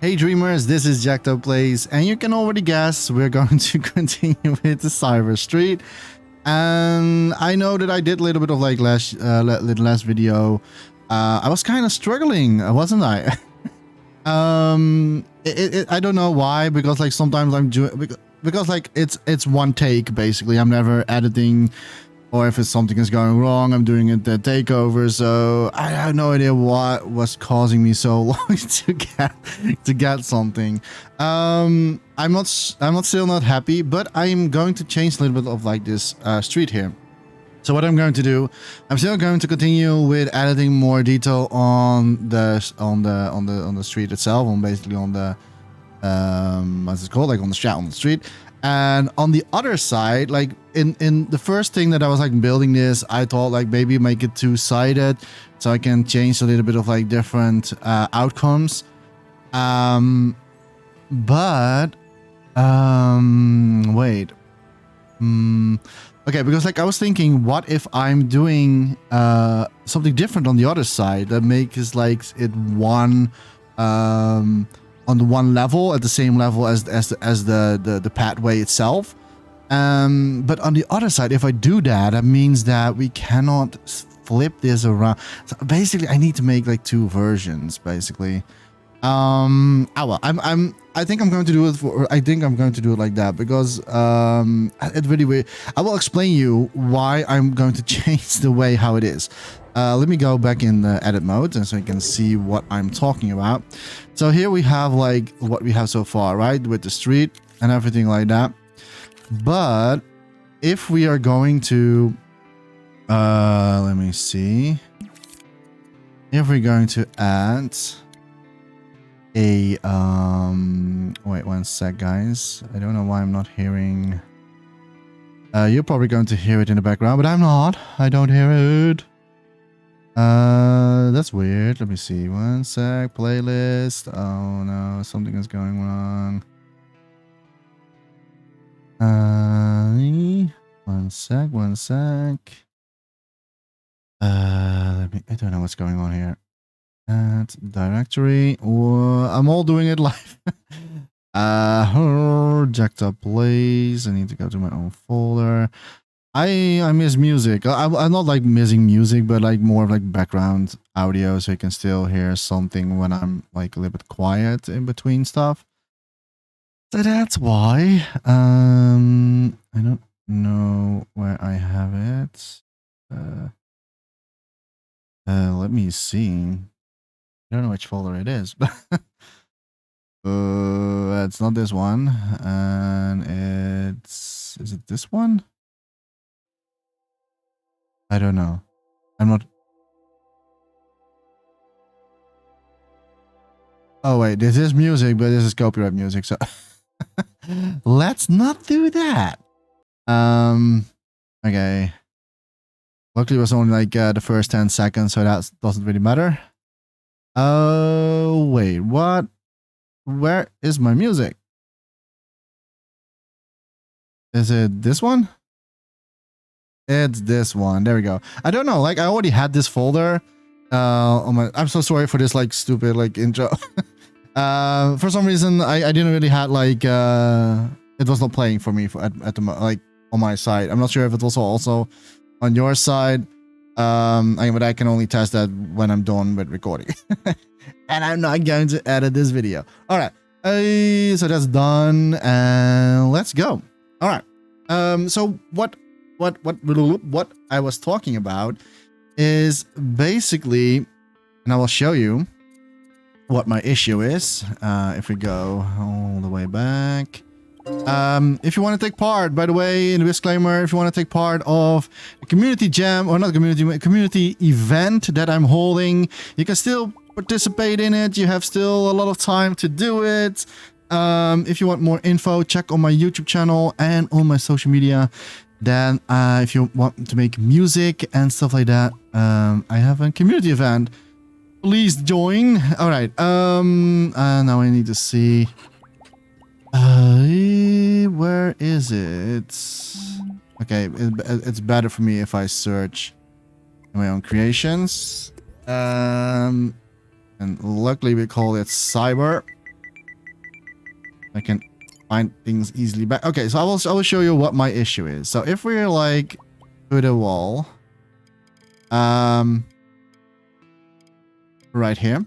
Hey Dreamers, this is Jacked Up Plays, and you can already guess we're going to continue with the Cyber Street. And I know that I did a little bit of like last video. I was kind of struggling, wasn't I? I don't know why, because like sometimes I'm doing because like it's one take basically. I'm never editing. Or if it's something is going wrong, I'm doing it the takeover. So I have no idea what was causing me so long to get something. I'm still not happy, but I'm going to change a little bit of like this street here. So what I'm going to do, I'm still going to continue with adding more detail on the street itself, on basically on the what's it called, like on the street. And on the other side, like in the first thing that I was like building this, I thought like maybe make it two-sided so I can change a little bit of like different outcomes. Wait. Okay, because like I was thinking, what if I'm doing something different on the other side that makes like it one on the one level, at the same level as the pathway itself. But on the other side, if I do that, that means that we cannot flip this around. So basically, I need to make like two versions, basically. Well, I think I'm going to do it I think I'm going to do it like that because it really weird. I will explain you why I'm going to change the way how it is. Let me go back in the edit mode and so you can see what I'm talking about. So here we have like what we have so far, right? With the street and everything like that. But if we are going to, let me see. If we're going to add a, wait one sec, guys. I don't know why I'm not hearing. You're probably going to hear it in the background, but I'm not. I don't hear it. That's weird. Let me see. One sec. Playlist. Oh no, something is going wrong. One sec. I don't know what's going on here. Add directory. I'm all doing it live. Jacked Up Plays. I need to go to my own folder. I miss music. I'm not like missing music, but like more of like background audio, so you can still hear something when I'm like a little bit quiet in between stuff. So that's why. I don't know where I have it. Let me see. I don't know which folder it is, but it's not this one, and is it this one? I don't know. I'm not. Oh wait, this is music, but this is copyright music, so let's not do that. Okay. Luckily, it was only like the first 10 seconds, so that doesn't really matter. Oh wait, what? Where is my music? Is it this one? It's this one. There we go. I don't know. Like I already had this folder. I'm so sorry for this like stupid like intro. For some reason I didn't really had like it was not playing for me at the like on my side. I'm not sure if it was also on your side. But I can only test that when I'm done with recording. And I'm not going to edit this video. All right. So that's done, and let's go. All right. So what I was talking about is basically, and I will show you what my issue is. If we go all the way back. If you want to take part, by the way, in the disclaimer, if you want to take part of a community jam, or not community event that I'm holding, you can still participate in it. You have still a lot of time to do it. If you want more info, check on my YouTube channel and on my social media. Then if you want to make music and stuff like that, I have a community event. Please join. All right. Now I need to see. Where is it? Okay, it's better for me if I search in my own creations. And luckily we call it cyber. I can find things easily back. Okay, so I will show you what my issue is. So if we're like put a wall right here,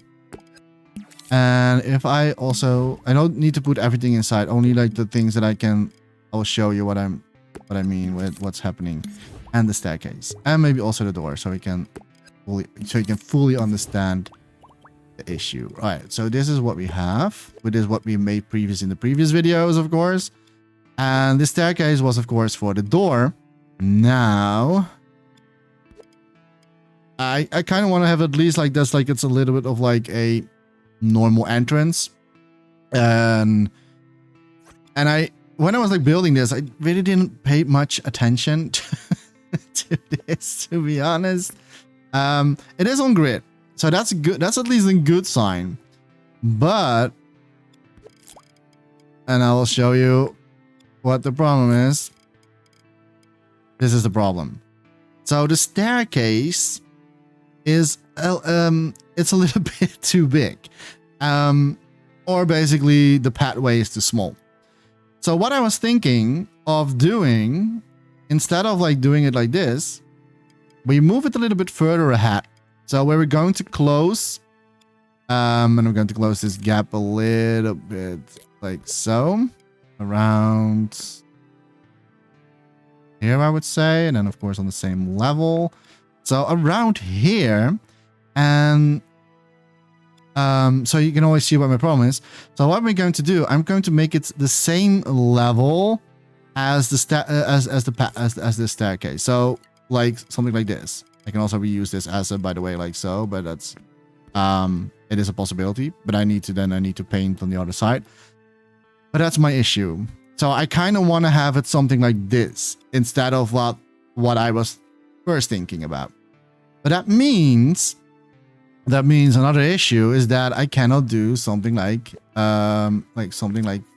and if I don't need to put everything inside, only like the things that I'll show you what I mean with what's happening, and the staircase, and maybe also the door, so you can fully understand the issue. All right, so this is what we have. This is what we made in the previous videos, of course, and the staircase was of course for the door. Now I kind of want to have at least like this, like it's a little bit of like a normal entrance, and when I was like building this, I really didn't pay much attention to this, to be honest. It is on grid, so that's good. That's at least a good sign. But, and I will show you what the problem is. This is the problem. So the staircase is it's a little bit too big, or basically the pathway is too small. So what I was thinking of doing, instead of like doing it like this, we move it a little bit further ahead. So we're going to close, and I'm going to close this gap a little bit like so, around here, I would say, and then of course on the same level. So around here, and so you can always see what my problem is. So what we're going to do, I'm going to make it the same level as the staircase. So like something like this. I can also reuse this asset, by the way, like so, but that's it is a possibility. But I need to paint on the other side. But that's my issue. So I kind of want to have it something like this instead of what I was first thinking about. But that means another issue is that I cannot do something like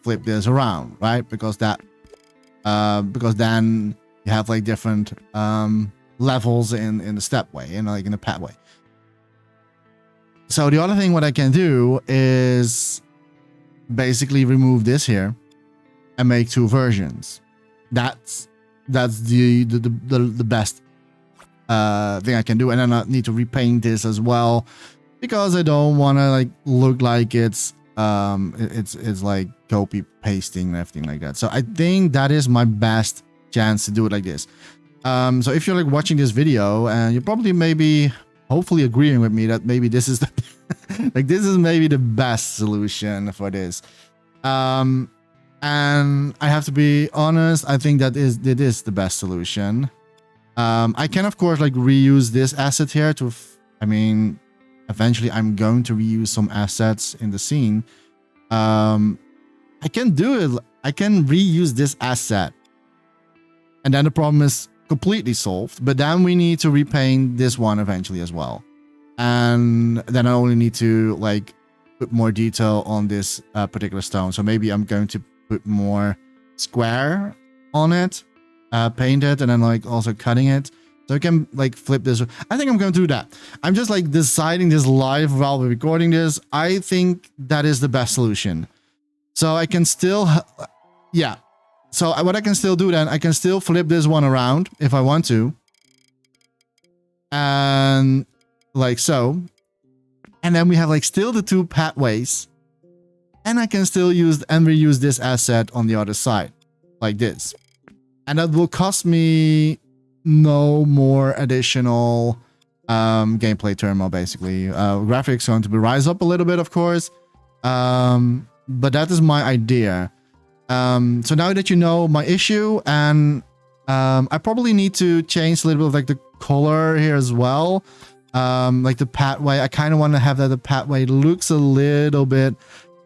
flip this around, right? Because then you have like different levels in the stepway and like in the pathway. So the other thing what I can do is basically remove this here and make two versions. That's the best thing I can do, and then I need to repaint this as well because I don't want to like look like it's like copy pasting and everything like that. So I think that is my best chance to do it like this. So if you're like watching this video and you're probably hopefully agreeing with me that maybe this is the this is maybe the best solution for this. And I have to be honest, I think it is the best solution. I can of course like reuse this asset here eventually I'm going to reuse some assets in the scene. I can do it. I can reuse this asset, and then the problem is completely solved. But then we need to repaint this one eventually as well, and then I only need to like put more detail on this particular stone. So maybe I'm going to put more square on it, paint it, and then like also cutting it so I can like flip this. I think I'm going to do that. I'm just like deciding this live while we're recording this. I think that is the best solution. So I can still, yeah. So what I can still do then, I can still flip this one around if I want to, and like so, and then we have like still the two pathways. And I can still use and reuse this asset on the other side, like this. And that will cost me no more additional gameplay turmoil, basically. Graphics going to be rise up a little bit, of course. But that is my idea. So now that you know my issue, and I probably need to change a little bit of like the color here as well. Like the pathway, I kind of want to have that the pathway looks a little bit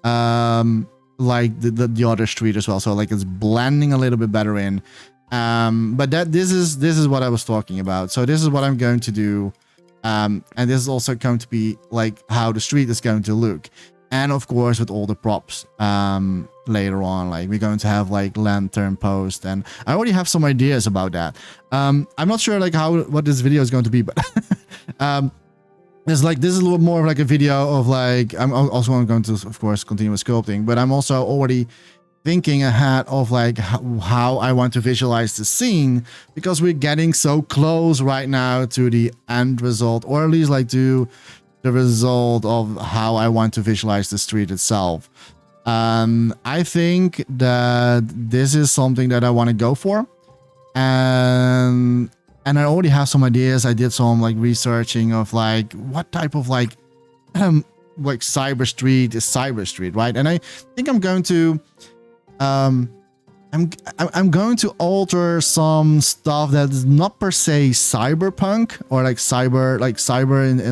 like the other street as well, so like it's blending a little bit better in. But this is what I was talking about. So this is what I'm going to do, and this is also going to be like how the street is going to look, and of course with all the props later on, like we're going to have like lantern post, and I already have some ideas about that. I'm not sure like what this video is going to be, but it's like this is a little more of like a video of like I'm also going to of course continue with sculpting, but I'm also already thinking ahead of like how I want to visualize the scene, because we're getting so close right now to the end result, or at least like to the result of how I want to visualize the street itself. I think that this is something that I want to go for, and I already have some ideas. I did some like researching of like what type of like cyber street is cyber street, right? And I think I'm going to I'm going to alter some stuff that is not per se cyberpunk or like cyber in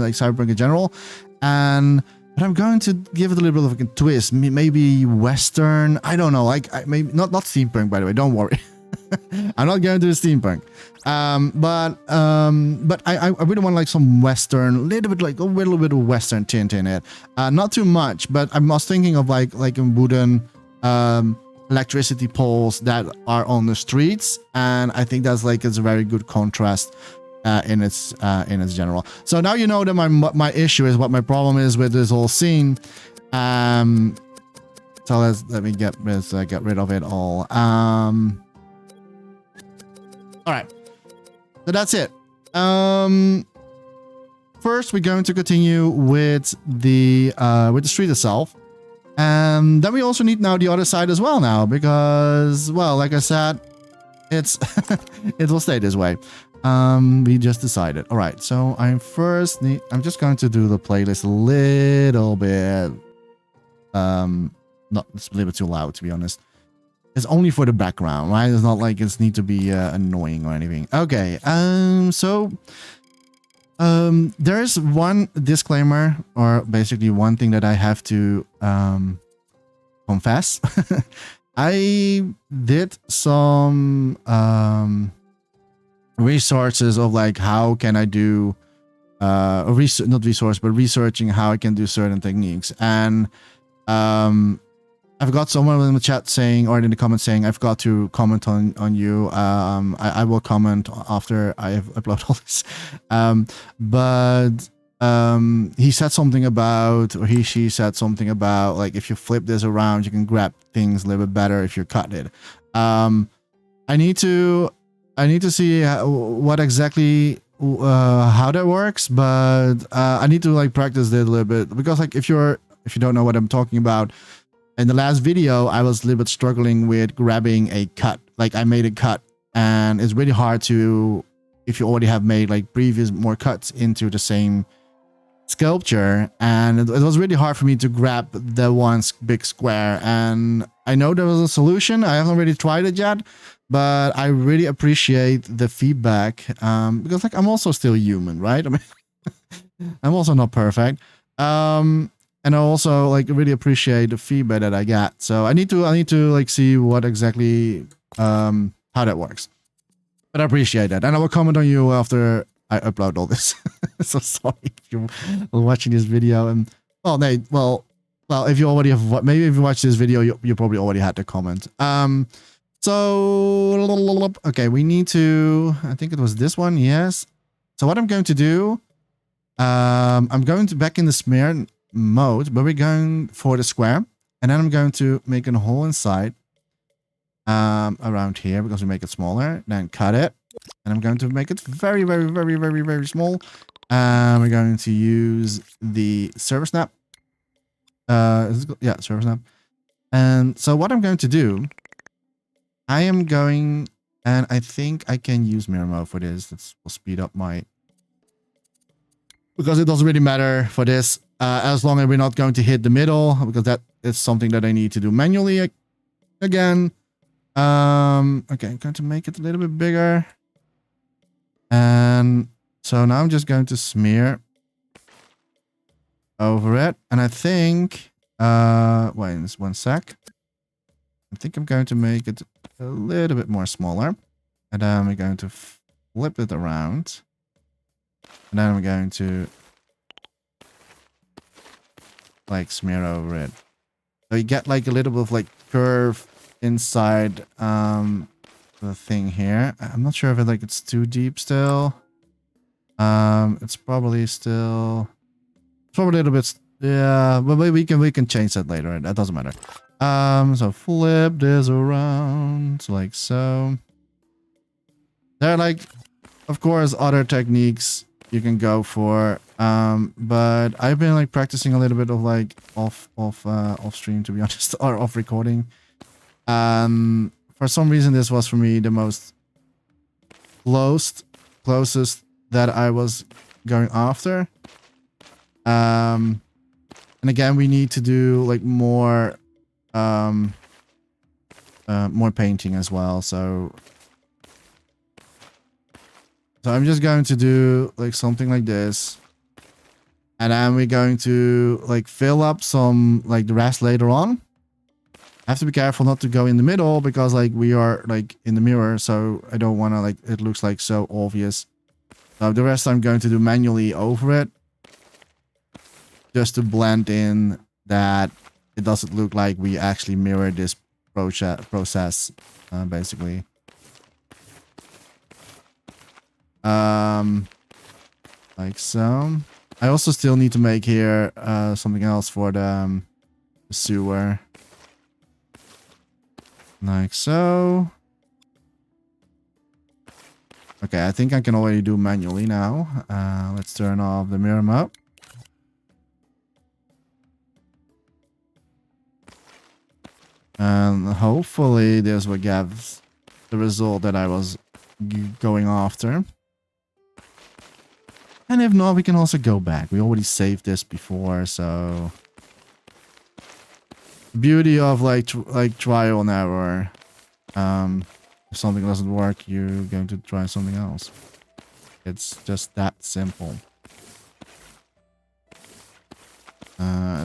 like cyberpunk in general, but I'm going to give it a little bit of a twist, maybe Western. I don't know, like maybe not steampunk, by the way. Don't worry, I'm not going to do steampunk. But I really want like some Western, a little bit of Western tint in it. Not too much, but I was thinking of like a wooden electricity poles that are on the streets, and I think that's like it's a very good contrast in its general. So now you know that my issue is, what my problem is with this whole scene. So let me get rid of it all. All right, so that's it. First we're going to continue with the street itself. And then we also need now the other side as well now, because, well, like I said, it will stay this way. We just decided. All right, so I'm just going to do the playlist a little bit. Not, it's a little bit too loud, to be honest. It's only for the background, right? It's not like it's need to be annoying or anything. Okay, there is one disclaimer, or basically one thing that I have to confess. I did some resources of like how can I do researching how I can do certain techniques, and I've got someone in the chat saying, or in the comments saying, I've got to comment on you. I will comment after I have uploaded all this. But he said something about, or she said something about, like, if you flip this around, you can grab things a little bit better if you cut it. I need to see what exactly how that works, but I need to like practice it a little bit, because like if you don't know what I'm talking about. In the last video, I was a little bit struggling with grabbing a cut. Like I made a cut, and it's really hard to, if you already have made like previous more cuts into the same sculpture, and it was really hard for me to grab the one big square. And I know there was a solution. I haven't really tried it yet, but I really appreciate the feedback, because like I'm also still human, right? I mean, I'm also not perfect. And I also like really appreciate the feedback that I got. So I need to like see what exactly how that works. But I appreciate that, and I will comment on you after I upload all this. So sorry if you're watching this video, and well, Nate, well, if you already have, maybe if you watch this video, you probably already had the comment. So okay, we need to. I think it was this one, yes. So what I'm going to do, I'm going to back in the smear mode, but we're going for the square, and then I'm going to make a hole inside around here, because we make it smaller, then cut it, and I'm going to make it very, very, very, very, very small. We're going to use the server snap. Yeah, server snap. And so what I'm going to do, and I think I can use mirror mode for this. This will speed up my, because it doesn't really matter for this, as long as we're not going to hit the middle, because that is something that I need to do manually again. Okay, I'm going to make it a little bit bigger. And so now I'm just going to smear over it. And I think, wait, just one sec. I think I'm going to make it a little bit more smaller. And then we're going to flip it around. And then we're going to like smear over it, so you get like a little bit of like curve inside the thing here. I'm not sure if it's too deep still. It's probably a little bit, yeah, but we can change that later. That doesn't matter. So flip this around like so. There are like, of course, other techniques you can go for. But I've been like practicing a little bit of like off stream, to be honest, or off recording. For some reason, this was for me the most closest that I was going after. And again, we need to do like more painting as well. So I'm just going to do like something like this. And then we're going to like fill up some like the rest later on. I have to be careful not to go in the middle because like we are like in the mirror. So I don't want to like, it looks like so obvious. So the rest I'm going to do manually over it. Just to blend in that it doesn't look like we actually mirror this process basically. Like so. I also still need to make here something else for the sewer. Like so. Okay, I think I can already do manually now. Let's turn off the mirror mode. And hopefully this will give the result that I was going after. And if not, we can also go back. We already saved this before, so... Beauty of like trial and error. If something doesn't work, you're going to try something else. It's just that simple.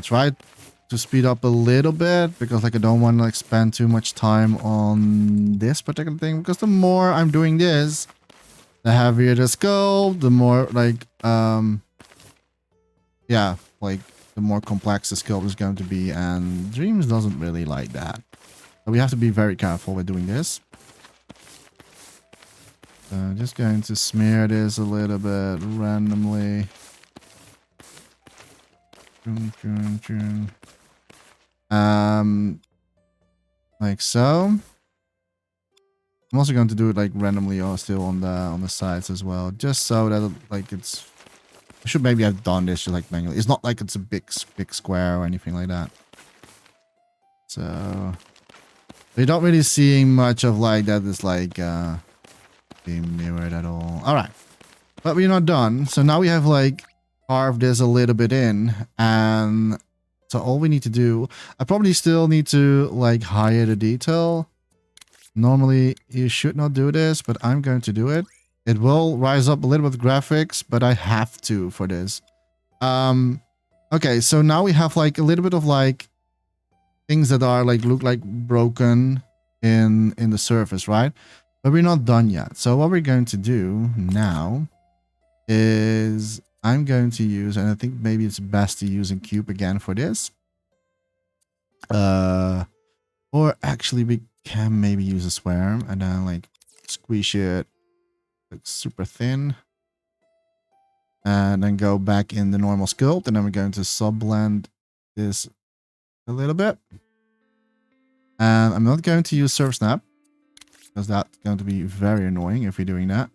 Try to speed up a little bit because like I don't want to like spend too much time on this particular thing, because the more I'm doing this, the heavier the sculpt, the more like yeah, like the more complex the sculpt is going to be, and Dreams doesn't really like that. So we have to be very careful with doing this. So I'm just going to smear this a little bit randomly. Like so. I'm also going to do it like randomly or still on the sides as well, just so that like it's. I should maybe have done this just like manually. It's not like it's a big square or anything like that. So you're not really seeing much of like that is like being mirrored at all. All right, but we're not done. So now we have like carved this a little bit in, and so all we need to do, I probably still need to like hide the detail. Normally you should not do this, but I'm going to do it. It will rise up a little bit with graphics, but I have to for this. Okay, so now we have like a little bit of like things that are like look like broken in the surface, right? But we're not done yet. So what we're going to do now is I'm going to use, and I think maybe it's best to use a cube again for this. Or actually we can maybe use a swarm and then like squeeze it like super thin. And then go back in the normal sculpt, and then we're going to sub-blend this a little bit. And I'm not going to use Surf Snap, because that's going to be very annoying if we're doing that.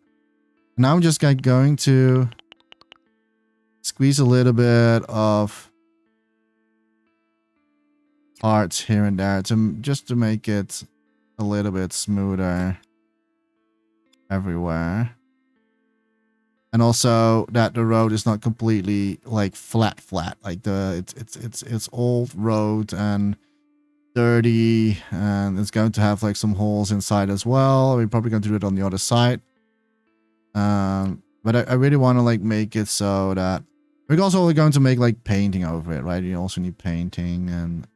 Now I'm just going to squeeze a little bit of parts here and there just to make it a little bit smoother everywhere. And also that the road is not completely like flat, like it's old road and dirty, and it's going to have like some holes inside as well. We're probably going to do it on the other side. But I really want to like make it so that we're also going to make like painting over it, right? You also need painting, and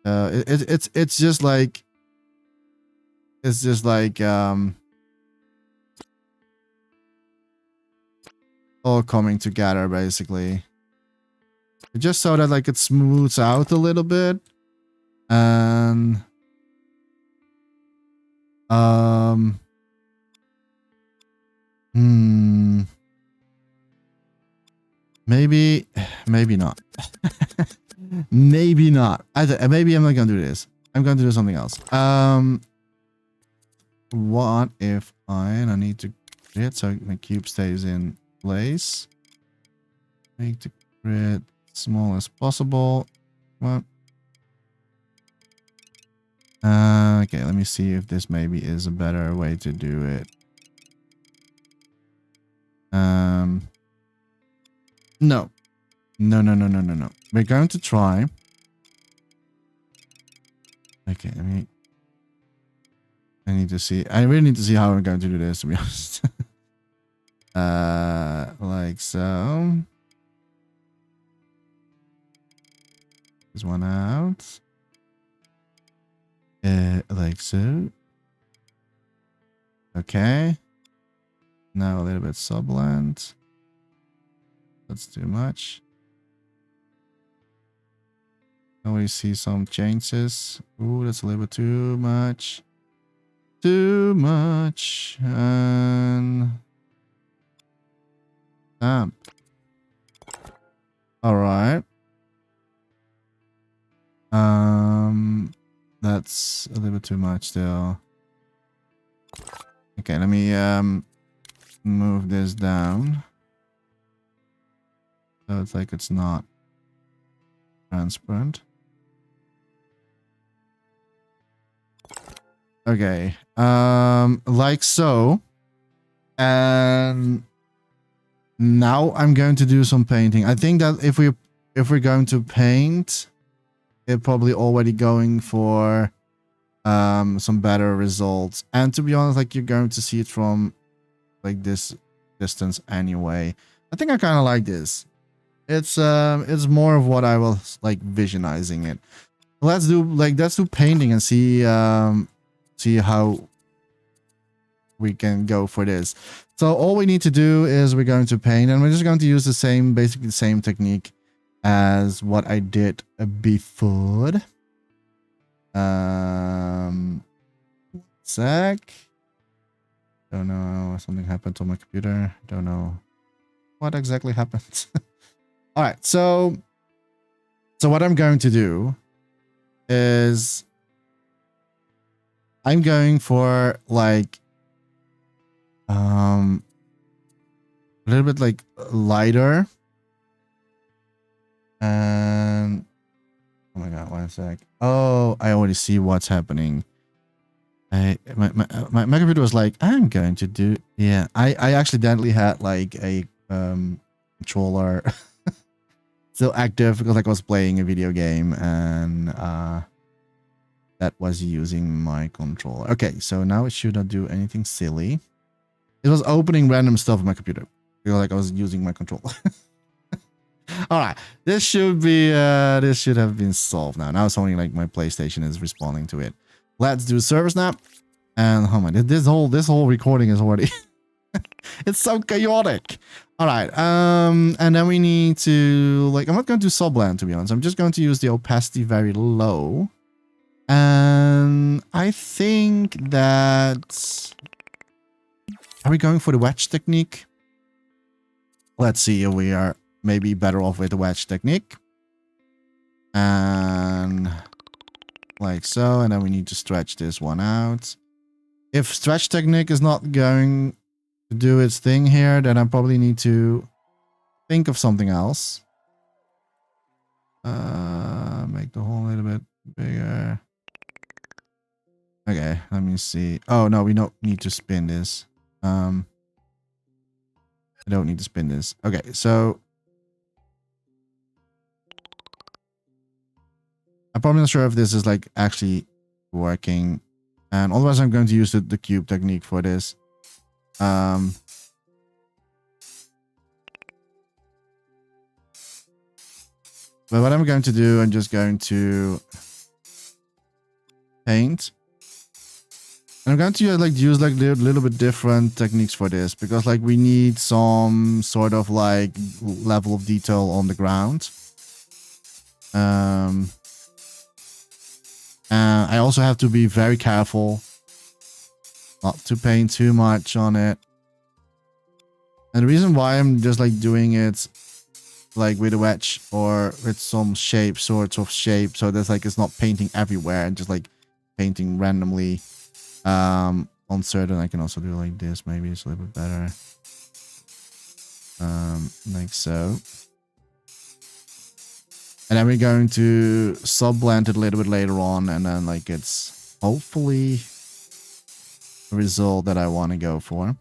it's just like all coming together basically, just so that like it smooths out a little bit. And maybe not. Maybe not. Maybe I'm not gonna do this. I'm going to do something else. What if I need to create so my cube stays in place. Make the grid small as possible. Come on. Okay, let me see if this maybe is a better way to do it. No. No. We're going to try. Okay, I need to see. I really need to see how we're going to do this, to be honest. Like so. This one out. Like so. Okay. Now a little bit subland. That's too much. Now we see some changes. Ooh, that's a little bit too much. Too much. And damn. All right. That's a little bit too much still. Okay, let me move this down. So it's like it's not transparent. Okay. Like so. And now I'm going to do some painting. I think that if we're going to paint, it's probably already going for some better results. And to be honest, like you're going to see it from like this distance anyway. I think I kind of like this. It's more of what I was like visionizing it. Let's do painting and see how we can go for this. So all we need to do is we're going to paint, and we're just going to use basically the same technique as what I did before. Sec. Don't know, something happened to my computer. Don't know what exactly happened. All right, so what I'm going to do is I'm going for like a little bit like lighter. And oh my god, 1 sec. Oh, I already see what's happening. My computer was like, I'm going to do, yeah. I accidentally had like a controller still active because like I was playing a video game, and that was using my controller. Okay, so now it should not do anything silly. It was opening random stuff on my computer because like I was using my controller. All right, this should have been solved now. Now it's only like my PlayStation is responding to it. Let's do server snap. And oh my, this whole recording is already it's so chaotic. All right, and then we need to like, I'm not going to do subland, to be honest. I'm just going to use the opacity very low. And I think that, are we going for the wedge technique? Let's see if we are maybe better off with the wedge technique. And like so, and then we need to stretch this one out. If stretch technique is not going to do its thing here, then I probably need to think of something else. Make the hole a little bit bigger. Okay, let me see. Oh no, we don't need to spin this. I don't need to spin this. Okay, so I'm probably not sure if this is like actually working. And otherwise I'm going to use the cube technique for this. But what I'm going to do, I'm just going to paint. And I'm going to use a little bit different techniques for this, because like we need some sort of like level of detail on the ground. I also have to be very careful not to paint too much on it. And the reason why I'm just like doing it like with a wedge or with some shape, sorts of shape, so there's like it's not painting everywhere and just like painting randomly on certain. I can also do like this, maybe it's a little bit better, like so. And then we're going to sub blend it a little bit later on, and then like it's hopefully the result that I want to go for.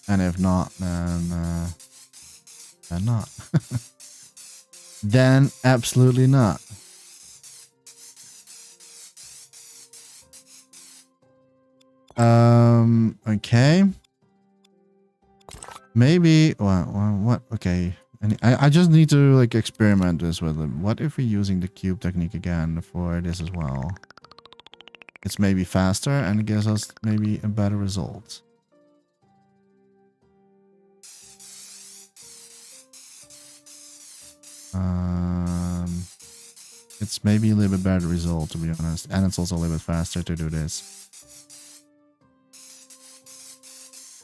And if not, then not. Then absolutely not. Okay. Maybe, well, what? Okay. And I just need to like experiment this with it. What if we're using the cube technique again for this as well? It's maybe faster and it gives us maybe a better result. It's maybe a little bit better result, to be honest, and it's also a little bit faster to do this.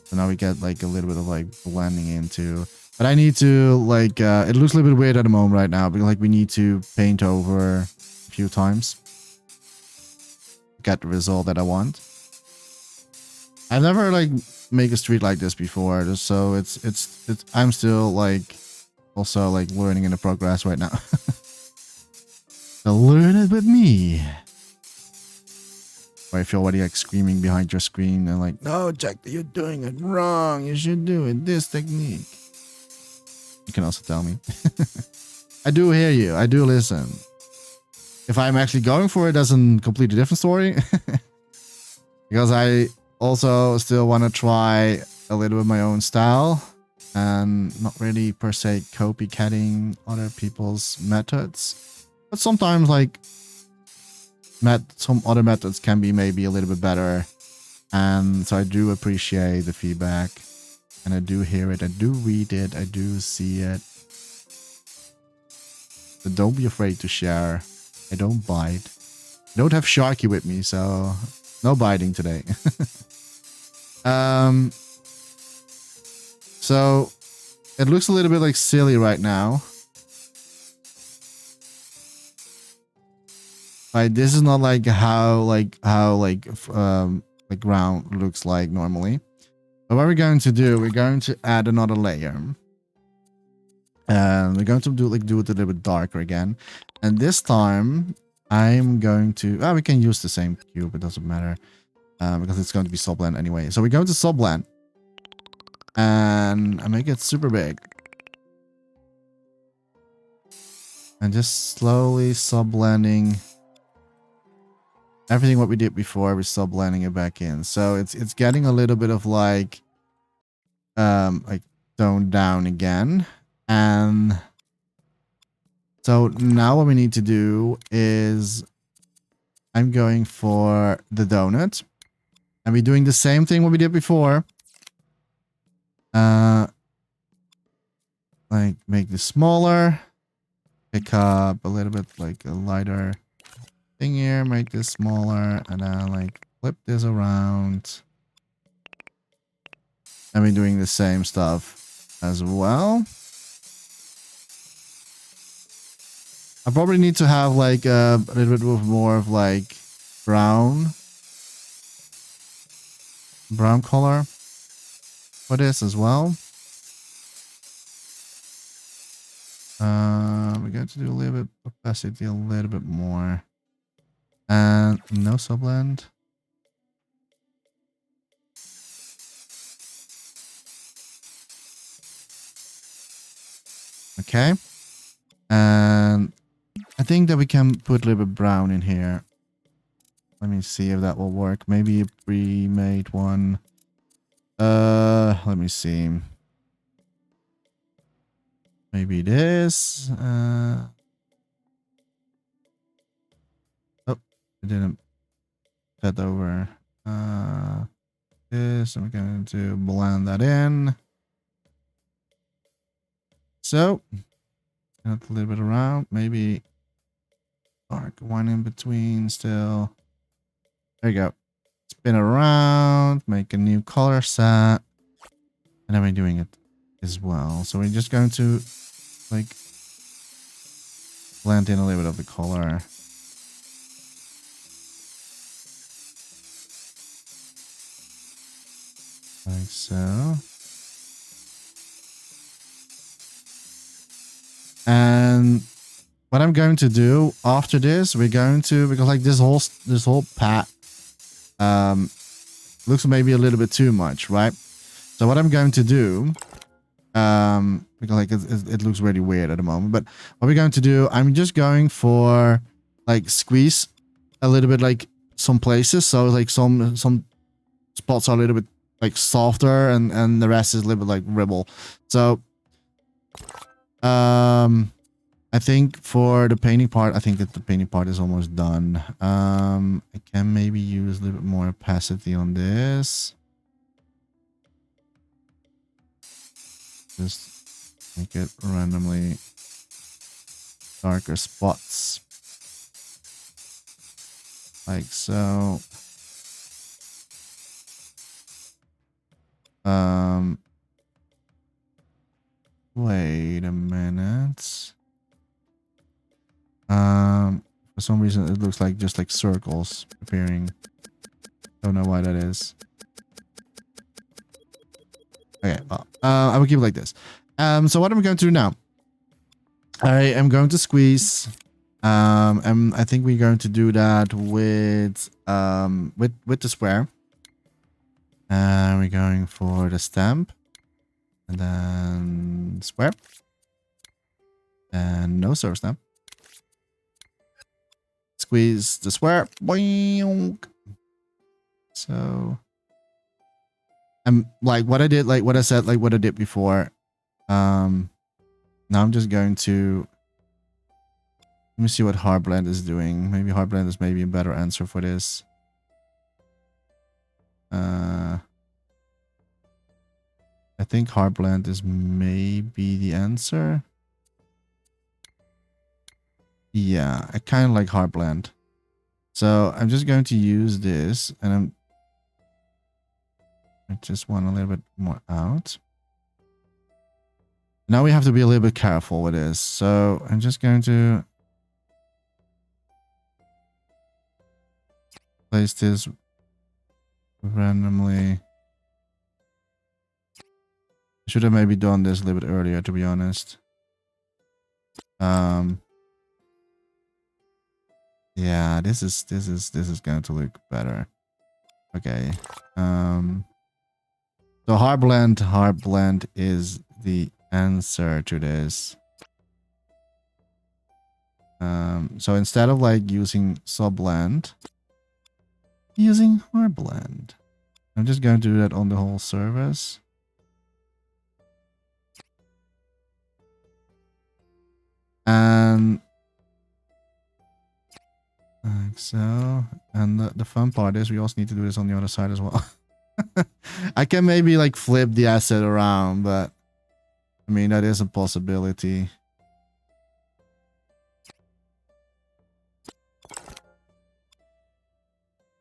So now we get like a little bit of like blending into, but I need to like it looks a little bit weird at the moment right now, because like we need to paint over a few times to get the result that I want. I've never like make a street like this before, just so it's I'm still like also like learning in the progress right now. So learn it with me. Or if you're already like screaming behind your screen and like, no, Jack, you're doing it wrong. You should do it this technique. You can also tell me. I do hear you. I do listen. If I'm actually going for it, that's a completely different story. Because I also still want to try a little bit my own style and not really per se copycatting other people's methods. But sometimes like some other methods can be maybe a little bit better. And so I do appreciate the feedback. And I do hear it. I do read it. I do see it. So don't be afraid to share. I don't bite. I don't have Sharky with me, so no biting today. So it looks a little bit like silly right now. Like this is not like how ground looks like normally. But what we're going to do, we're going to add another layer. And we're going to do it a little bit darker again. And this time I'm going to we can use the same cube, it doesn't matter. Because it's going to be subblend anyway. So we're going to subblend. And I make it super big. And just slowly subblending everything what we did before, we're subblending it back in. So it's getting a little bit of like toned down again. And so now what we need to do is I'm going for the donut. And we're doing the same thing what we did before. Like make this smaller. Pick up a little bit like a lighter thing here, make this smaller, and then like flip this around. And we're doing the same stuff as well. I probably need to have like a little bit more of like brown color for this as well. We're going to do a little bit opacity, a little bit more. And no subblend. Okay. And I think that we can put a little bit brown in here. Let me see if that will work. Maybe a pre-made one. Let me see. Maybe this. Oh, it didn't fit over. This, I'm going to blend that in. So, a little bit around, maybe dark one in between still. There you go. Spin around, make a new color set. And then we're doing it as well. So we're just going to like blend in a little bit of the color. Like so. And what I'm going to do after this, we're going to, because like this whole pat looks maybe a little bit too much, right? So what I'm going to do, because like it looks really weird at the moment, but what we're going to do, I'm just going for like squeeze a little bit like some places, so like some spots are a little bit like softer, and the rest is a little bit like ribble. So I think for the painting part, I think that the painting part is almost done. I can maybe use a little bit more opacity on this. Just make it randomly darker spots. Like so. Wait a minute. For some reason it looks like just like circles appearing. Don't know why that is. Okay, well, I will keep it like this. So what I'm going to do now, I am going to squeeze, and I think we're going to do that with the square. And we're going for the stamp, and then square, and no serve stamp. Squeeze the square. Boing. So, like what I did, like what I said, like what I did before. Now I'm just going to let me see what hard blend is doing. Maybe hard blend is maybe a better answer for this. I think hard blend is maybe the answer. Yeah, I kind of like hard blend. So I'm just going to use this, and I just want a little bit more out. Now we have to be a little bit careful with this. So I'm just going to place this randomly. I should have maybe done this a little bit earlier, to be honest. Yeah, this is going to look better. Okay. So hard blend is the answer to this. So instead of like using subblend, using hard blend. I'm just going to do that on the whole surface. And like so. And the fun part is we also need to do this on the other side as well. I can maybe like flip the asset around, but I mean, that is a possibility.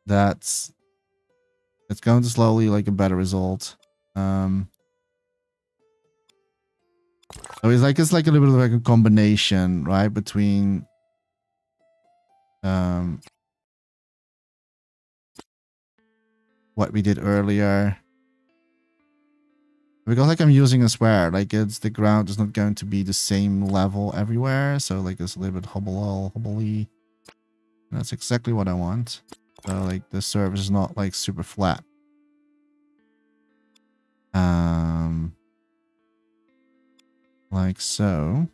It's going to slowly like a better result. So it's like a little bit of like a combination, right, between what we did earlier. Because like I'm using a square, like the ground is not going to be the same level everywhere, so like it's a little bit hobbly. That's exactly what I want. So like the surface is not like super flat. Like so.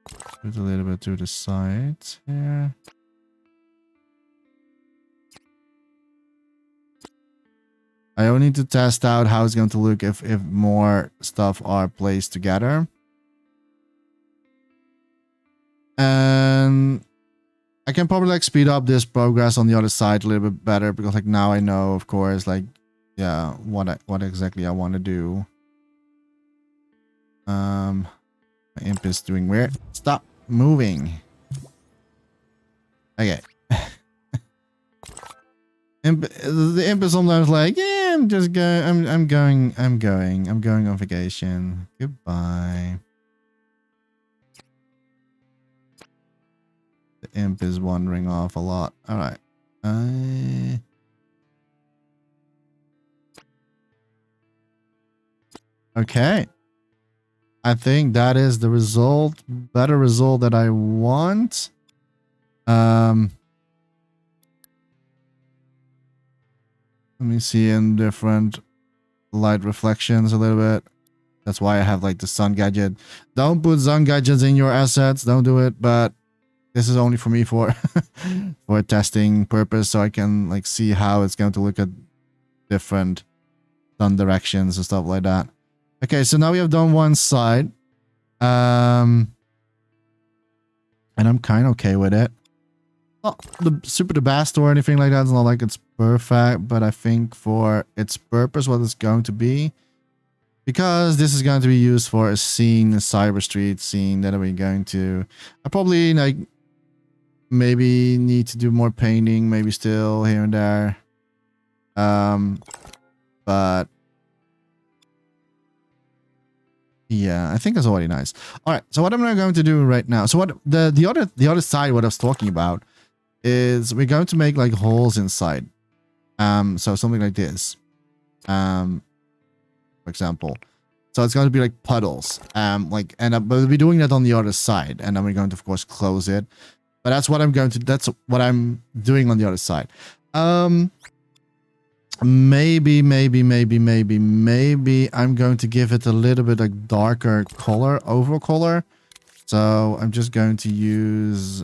Put a little bit to the side here. I only need to test out how it's going to look if more stuff are placed together. And I can probably like speed up this progress on the other side a little bit better, because like now I know, of course, like, yeah, what exactly I want to do. My imp is doing weird. Stop moving. Okay. The imp is sometimes like, yeah, I'm just going. I'm going. I'm going. I'm going on vacation. Goodbye. The imp is wandering off a lot. All right. Okay. I think that is the result. Better result that I want. Let me see in different light reflections a little bit. That's why I have like the sun gadget. Don't put sun gadgets in your assets. Don't do it. But this is only for me for for testing purpose, so I can like see how it's going to look at different sun directions and stuff like that. Okay, so now we have done one side. And I'm kind of okay with it. Not the best or anything like that. It's not like it's perfect, but I think for its purpose, what it's going to be, because this is going to be used for a scene, a cyber street scene that we're going to. I probably like maybe need to do more painting, maybe still here and there. But yeah, I think it's already nice. All right, so what I'm going to do right now. So what the other side, what I was talking about, is we're going to make like holes inside. So something like this. For example. So it's going to be like puddles. But we'll be doing that on the other side, and then we're going to of course close it. But that's what I'm doing on the other side. Maybe I'm going to give it a little bit like darker color, overall color. So I'm just going to use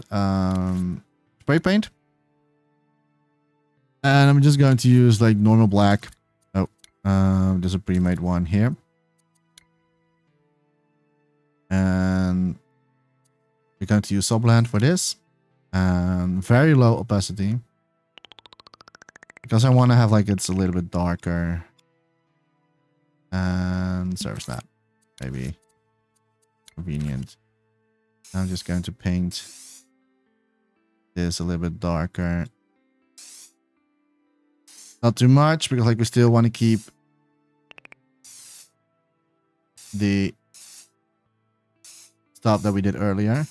spray paint. And I'm just going to use like normal black. Oh, there's a pre-made one here. And we're going to use Subland for this. And very low opacity. Because I want to have like it's a little bit darker. And serve snap. Maybe convenient. I'm just going to paint this a little bit darker. Not too much, because like we still want to keep the stuff that we did earlier.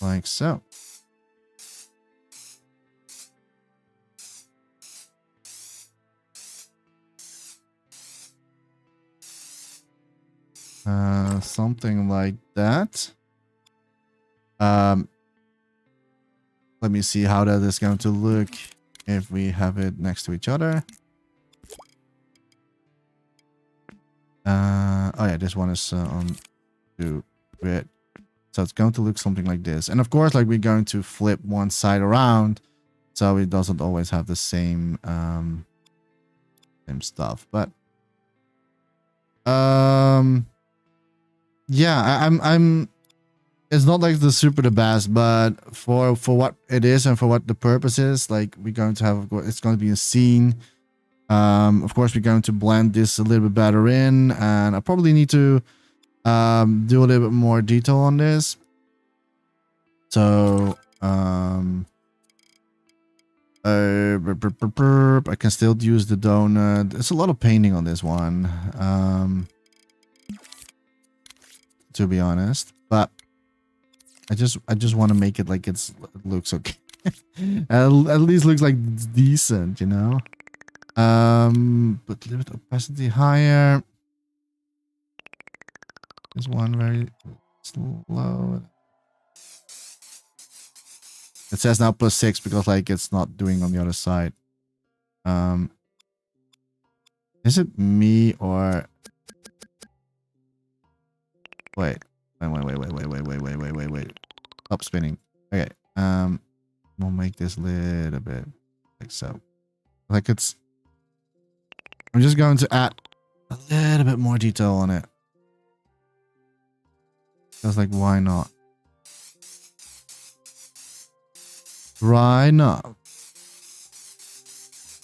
Like so. Something like that. Let me see how that is going to look if we have it next to each other. Oh yeah, this one is on to grid. So it's going to look something like this. And of course, like we're going to flip one side around, so it doesn't always have the same same stuff. But yeah, I'm it's not like the best, but for what it is and for what the purpose is, like we're going to have, it's going to be a scene. Of course, we're going to blend this a little bit better in, and I probably need to do a little bit more detail on this. So I can still use the donut. There's a lot of painting on this one, to be honest, but I just want to make it like it looks okay. At least looks like it's decent, you know. But a little bit opacity higher. This one very slow. It says now +6 because like it's not doing on the other side. Is it me or wait. Stop spinning. Okay. We'll make this a little bit like so. Like it's, I'm just going to add a little bit more detail on it. Just like, why not? Why not?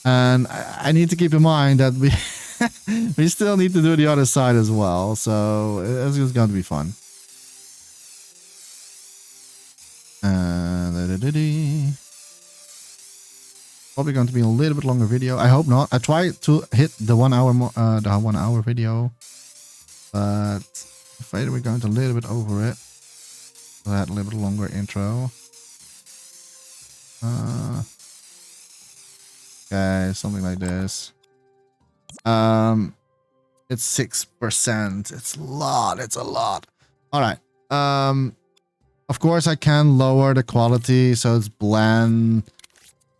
And I need to keep in mind that we we still need to do the other side as well. So it's just going to be fun. Probably going to be a little bit longer video. I hope not. I try to hit the 1 hour the 1 hour video, but I'm afraid we're going to a little bit over it. That little bit longer intro. Okay, something like this. It's 6%. It's a lot. It's a lot. All right. Of course I can lower the quality so it's blend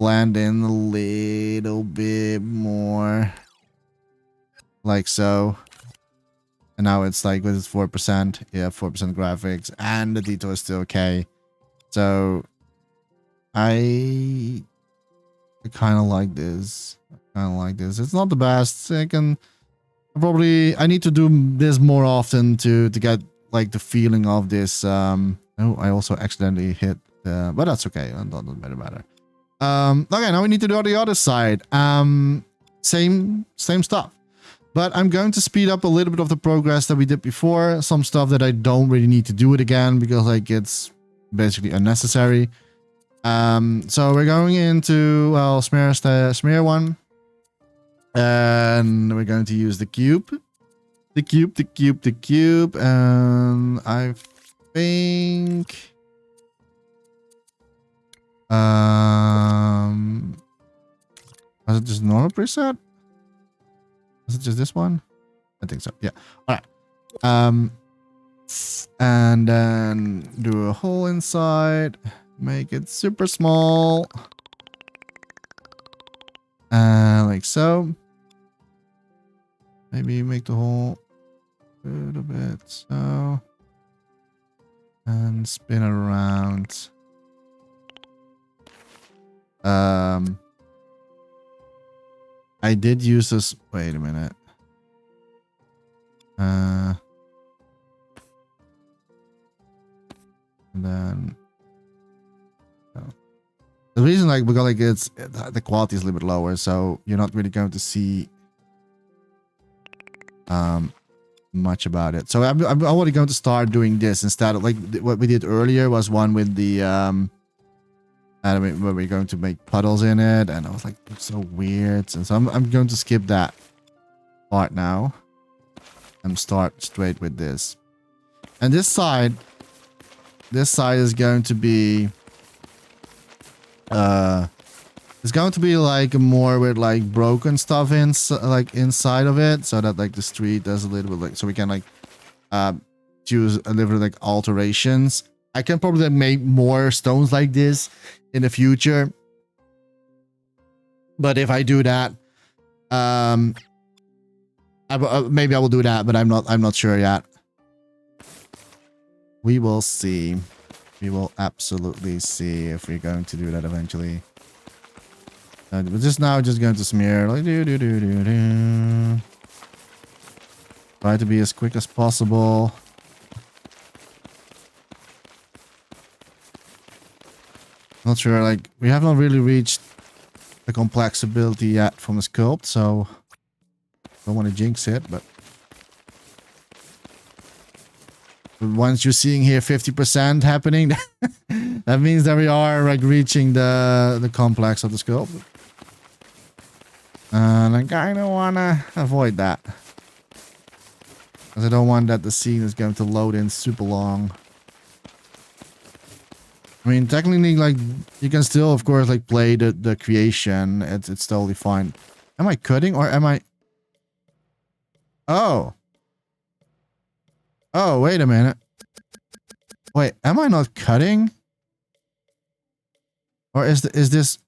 in a little bit more, like so. And now it's like with its 4%, yeah, 4% graphics, and the detail is still okay. So I kind of like this. It's not the best. I need to do this more often to get like the feeling of this. Oh, I also accidentally hit but that's okay. It doesn't matter. Okay, now we need to do the other side. Same stuff. But I'm going to speed up a little bit of the progress that we did before. Some stuff that I don't really need to do it again because like it's basically unnecessary. So we're going into, well, smear one. And we're going to use the cube. The cube. And I think... was it just normal preset? Was it just this one? I think so. Yeah. All right. And then do a hole inside. Make it super small. Like so. Maybe make the hole a little bit so. And spin it around. I did use this. Wait a minute. And then the reason, like, because like it's the quality is a little bit lower, so you're not really going to see much about it. So I'm already going to start doing this instead of like what we did earlier was one with the where we're going to make puddles in it, and I was like, it's so weird. And so I'm going to skip that part now and start straight with this. And this side is going to be it's going to be like more with like broken stuff like inside of it, so that like the street does a little bit like, so we can like choose a little bit like alterations. I can probably make more stones like this in the future, but if I do that, maybe I will do that, but I'm not sure yet. We will see. We will absolutely see if we're going to do that eventually. But just now, just going to smear like do. Try to be as quick as possible. Not sure, like, we have not really reached the complexity yet from the sculpt, so don't want to jinx it, but once you're seeing here 50% happening, that means that we are like reaching the complex of the sculpt. And I kind of want to avoid that, because I don't want that the scene is going to load in super long. I mean, technically, like, you can still, of course, like, play the creation. It's totally fine. Am I cutting or am I... Oh. Oh, wait a minute. Wait, am I not cutting? Or is this...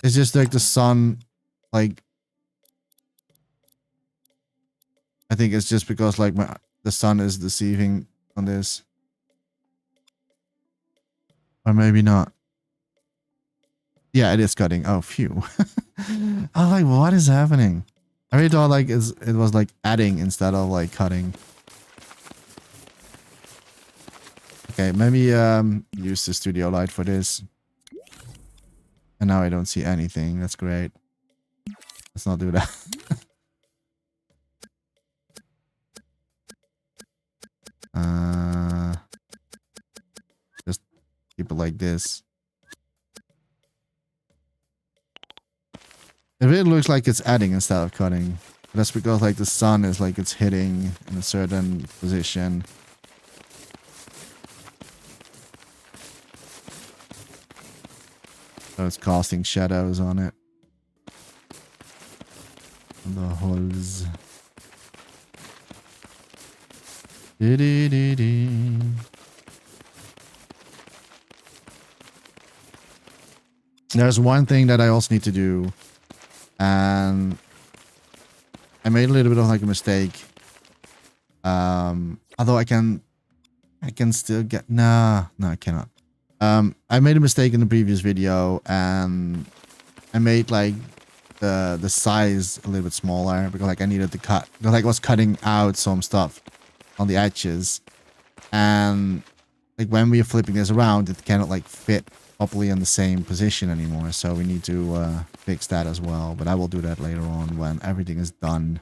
Is just like the sun, like... I think it's just because, like, the sun is deceiving on this. Or maybe not. Yeah, it is cutting. Oh, phew. I was like, what is happening? I really thought like it was like adding instead of like cutting. Okay, maybe use the studio light for this. And now I don't see anything. That's great. Let's not do that. Just keep it like this. It really looks like it's adding instead of cutting. That's because like the sun is like it's hitting in a certain position. So it's casting shadows on it. The holes. There's one thing that I also need to do, and I made a little bit of like a mistake. Although I can still get no, I cannot. I made a mistake in the previous video, and I made like the size a little bit smaller because like I needed to cut, because like I was cutting out some stuff on the edges, and like when we are flipping this around, it cannot like fit properly in the same position anymore. So we need to fix that as well. But I will do that later on when everything is done.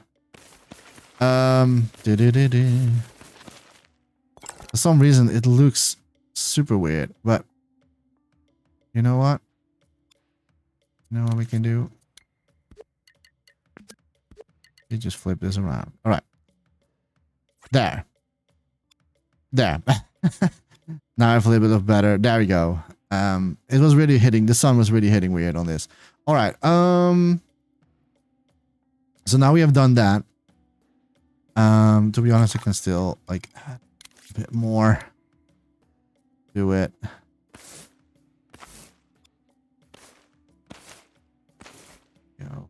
For some reason it looks super weird, but you know what? You know what we can do? You just flip this around. All right. There. Now I flip it up better. There we go. It was really hitting. The sun was really hitting weird on this. All right. So now we have done that. To be honest, I can still like add a bit more to it. Go.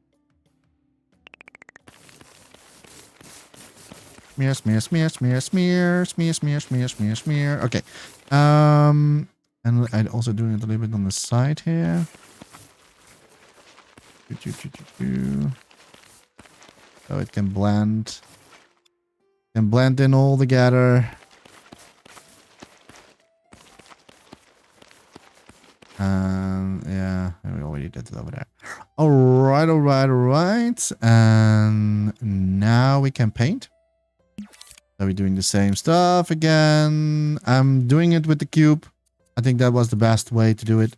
Smear. Okay. And I'd also do it a little bit on the side here. So it can blend. Can blend in all together. Yeah, we already did it over there. All right. And now we can paint. So we're doing the same stuff again. I'm doing it with the cube. I think that was the best way to do it.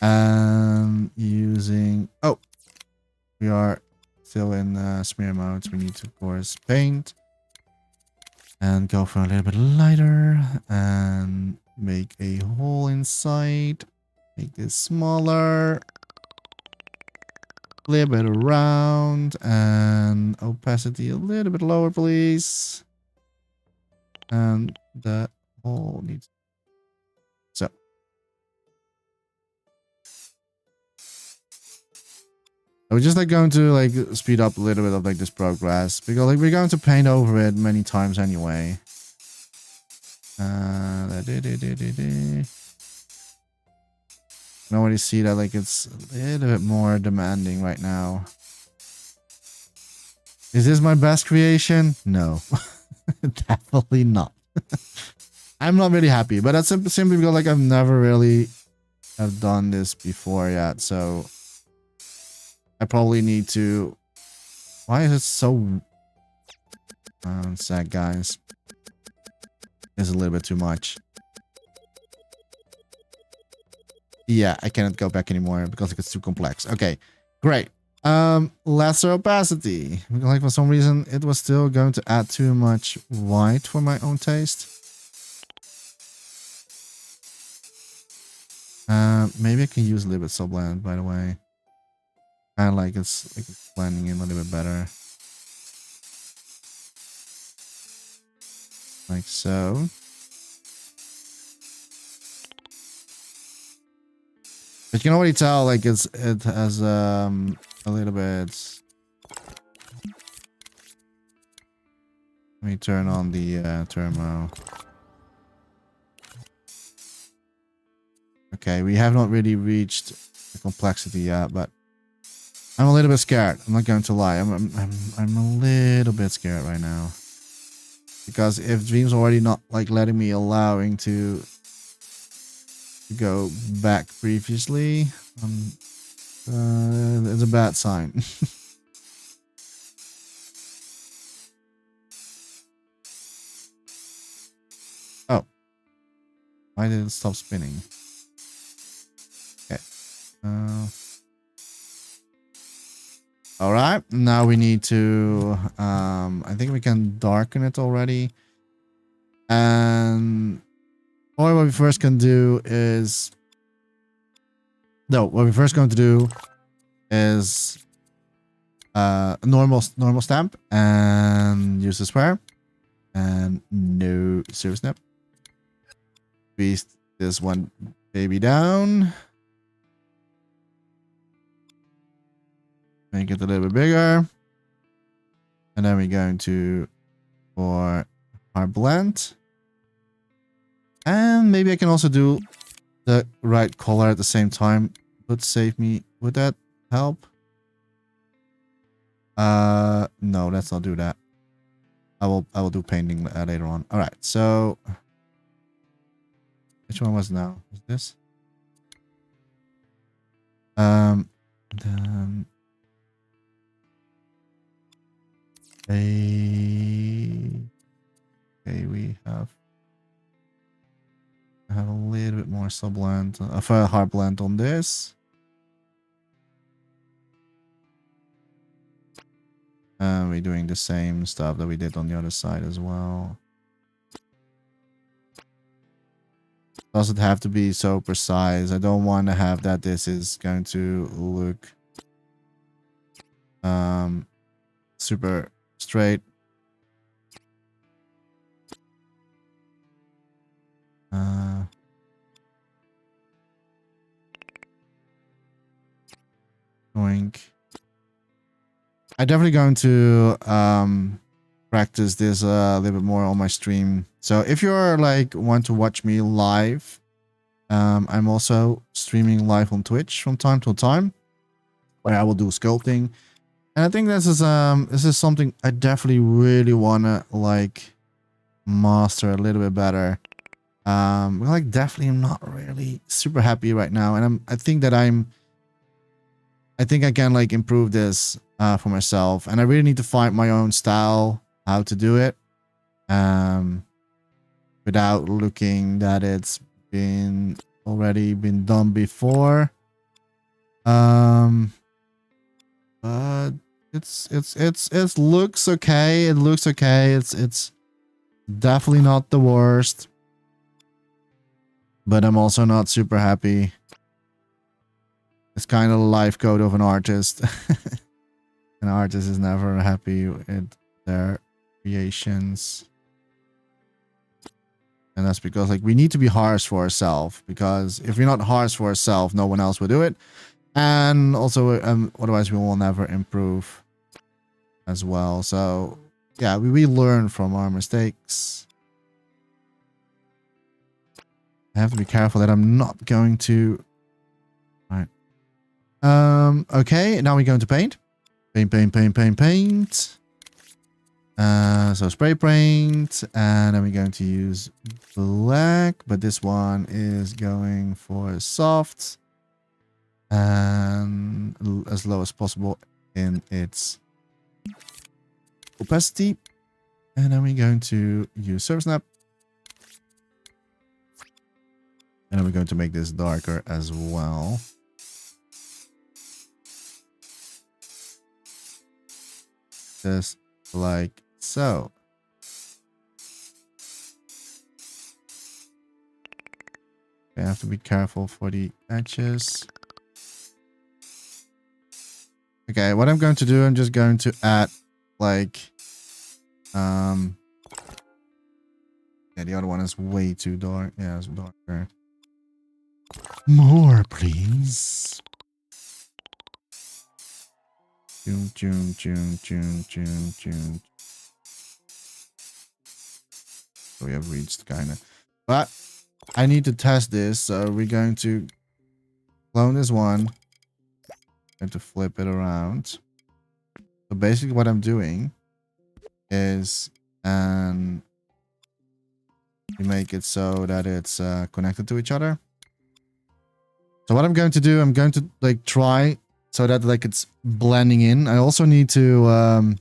And using... Oh, we are still in smear mode. So we need to, of course, paint. And go for a little bit lighter. And make a hole inside. Make this smaller. Flip it around. And opacity a little bit lower, please. And the hole needs... So. I was just like going to like speed up a little bit of like this progress. Because like we're going to paint over it many times anyway. I already see that like it's a little bit more demanding right now. Is this my best creation? No. Definitely not. I'm not really happy, but that's simply because like I've never really have done this before yet, so I probably need to... Why is it so... sad, guys. It's a little bit too much. Yeah, I cannot go back anymore because it's too complex. Okay, great. Lesser opacity. Like for some reason it was still going to add too much white for my own taste. Maybe I can use a little bit subblend, by the way. Kind of like it's blending in a little bit better. Like so. But you can already tell like it has a little bit. Let me turn on the thermo. Okay, we have not really reached the complexity yet, but I'm a little bit scared. I'm not going to lie. I'm a little bit scared right now. Because if Dream's already not like letting me allowing to go back previously, it's a bad sign. Oh. Why did it stop spinning? Okay. All right, now we need to, I think we can darken it already. And what we first can do is, no, what we're first going to do is normal stamp and use the square and no surface snap. Squeeze this one baby down. Make it a little bit bigger. And then we're going to for our blend. And maybe I can also do the right color at the same time. Would save me. Would that help? No, let's not do that. I will do painting later on. All right. So which one was now? Is this? Then okay, we have a little bit more subblend, a hard blend on this. And we're doing the same stuff that we did on the other side as well. Doesn't have to be so precise. I don't want to have that this is going to look super straight. Oink. I'm definitely going to practice this a little bit more on my stream. So if you're like want to watch me live, I'm also streaming live on Twitch from time to time, where I will do sculpting. And I think this is something I definitely really wanna like master a little bit better. Like definitely I'm not really super happy right now, and I think I can like improve this for myself, and I really need to find my own style, how to do it, without looking that it's already been done before. But it looks okay. It looks okay. It's definitely not the worst, but I'm also not super happy. It's kind of the life code of an artist. An artist is never happy with their creations. And that's because like we need to be harsh for ourselves, because if we're not harsh for ourselves, no one else will do it. And also otherwise we will never improve as well. So yeah, we learn from our mistakes. I have to be careful that I'm not going to. All right. Okay, now we're going to paint. Paint. So spray paint, and then we're going to use black, but this one is going for soft and as low as possible in its opacity. And then we're going to use surface snap. And then we're going to make this darker as well. Just like so. I have to be careful for the edges. Okay, what I'm going to do, I'm just going to add like yeah, the other one is way too dark. Yeah, it's darker. More, please. June. So we have reached kind of, but I need to test this. So we're going to clone this one. Going to flip it around. So basically what I'm doing is we make it so that it's connected to each other. So what I'm going to do, I'm going to like try so that like it's blending in. I also need to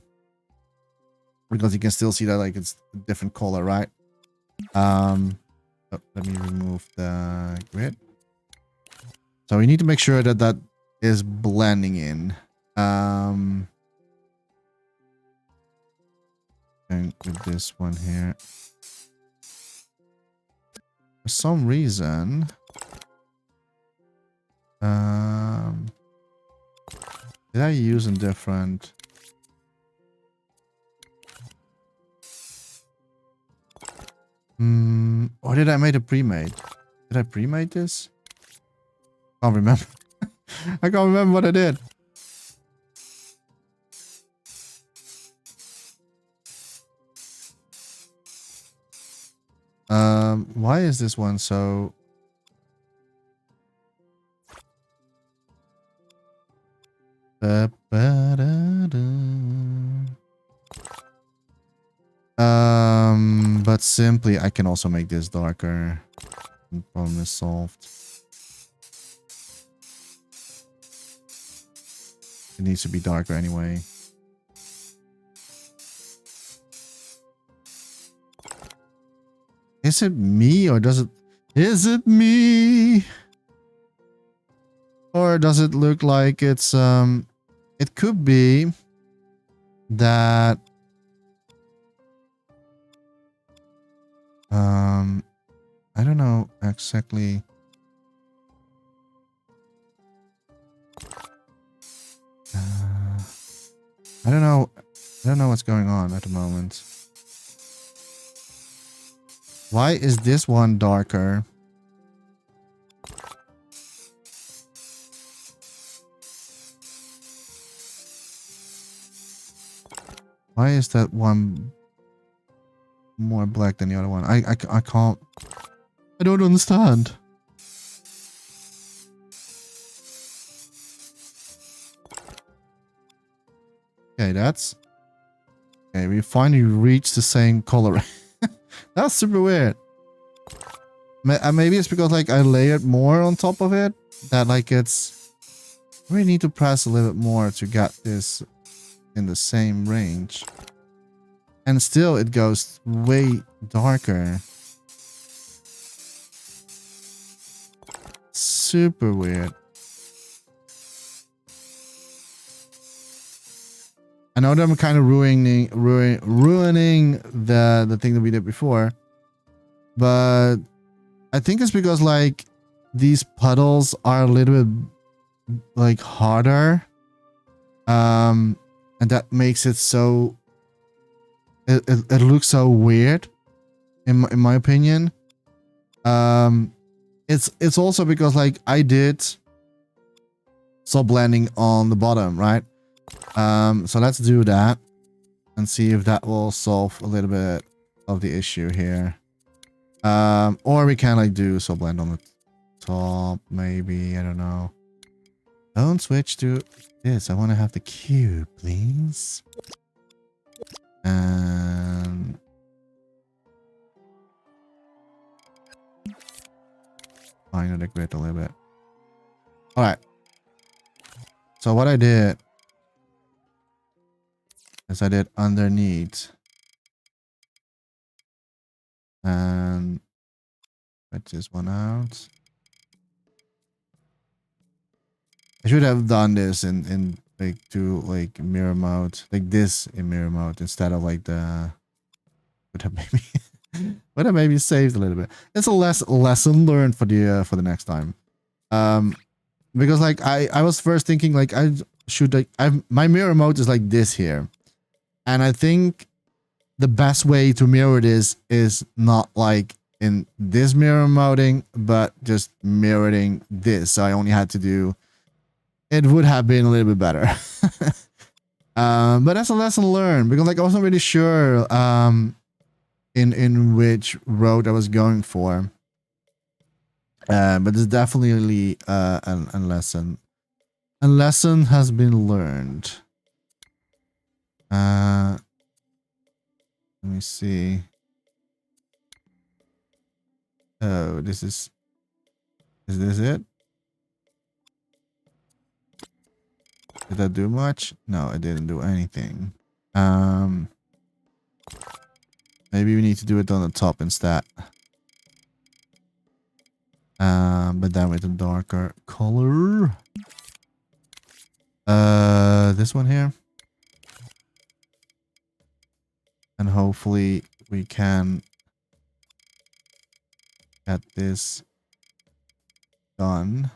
because you can still see that like it's a different color, right? Oh, let me remove the grid. So we need to make sure that that is blending in. Um, and with this one here. For some reason, did I use a different? Or did I make a pre-made? Did I pre-made this? Can't remember. I can't remember what I did. Why is this one so? But simply I can also make this darker. Problem is solved. It needs to be darker anyway. Is it me or does it... Is it me? Or does it look like it's... It could be that... I don't know exactly... I don't know. I don't know what's going on at the moment. Why is this one darker? Why is that one more black than the other one? I can't... I don't understand. Okay, that's... Okay, we finally reached the same color. That's super weird. Maybe it's because like I layered more on top of it. That like it's... I really need to press a little bit more to get this in the same range. And still it goes way darker. Super weird. I know that I'm kind of ruining the thing that we did before, but I think it's because like these puddles are a little bit like harder, and that makes it so it looks so weird in my opinion. It's also because like I did soft blending on the bottom, right? So let's do that and see if that will solve a little bit of the issue here. Or we can like do soft blend on the top, maybe, I don't know. Don't switch to this. I want to have the cube, please. And fine the grid a little bit. All right. So what I did is I did underneath and cut this one out. I should have done this in like like mirror mode, like this in mirror mode instead of like the would have maybe saved a little bit. It's a lesson learned for the next time. Because like I was first thinking like I should like my mirror mode is like this here. And I think the best way to mirror this is not like in this mirror moding, but just mirroring this. So I only had to do, it would have been a little bit better. But that's a lesson learned because like I wasn't really sure in which road I was going for. But it's definitely a lesson. A lesson has been learned. Let me see. Oh, is this it? Did that do much? No, it didn't do anything. Maybe we need to do it on the top instead. But then with a darker color. this one here. And hopefully we can get this done.